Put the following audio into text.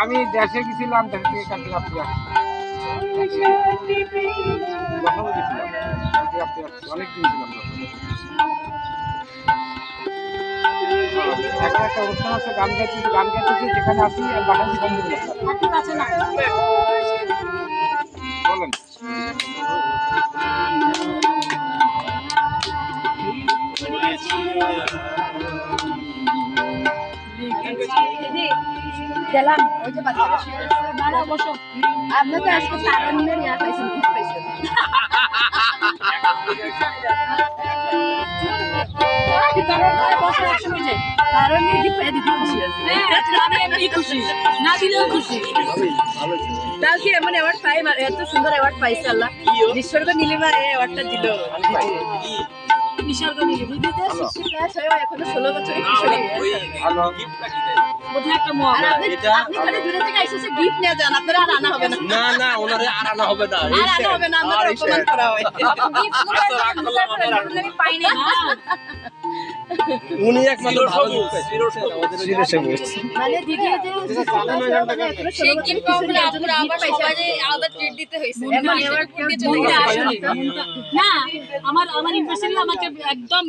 আমি দেশে গেছিলাম, দেশ থেকে কালকে রাত্রে অনেকদিন ছিলাম। একটা একটা অনুষ্ঠান আছে, গান গাইতেছি, সেখানে আসি আর বাসায় বন্ধু বলেন। গেলাম ওই যে বাচ্চারা দাঁড়া বসো। আপনি তো আজকে তারান্নের ইয়া পাইছেন, গিফট পাইছেন। তারান্নের গিফট পেয়ে দিতে খুশি আছে। আমি এমনি খুশি, না দিলেও খুশি। কালকে এমন অ্যাওয়ার্ড পাই, এত সুন্দর অ্যাওয়ার্ড পাইছে আল্লাহ। নিসর্গ নীলিমা এই অ্যাওয়ার্ডটা দিল। নিসর্গ নীলিমা এখনো 16 বছরের কিশোরী। আপনি খালি দূরে থেকে এসে গিফট নিয়ে যান, আপনারা আর আনা হবে না। না না, ওনারে আর আনা হবে না, আর আনা হবে না, আমাদের অপমান করা হয়। আমি পাই না। উনি একমাত্র ভালো মানে দিদি সেই গিফট পাওয়ার আমরা আবার সবাইকে আলাদা ট্রিট দিতে হইছে। না, আমার ইমপ্রেশন আমাকে একদম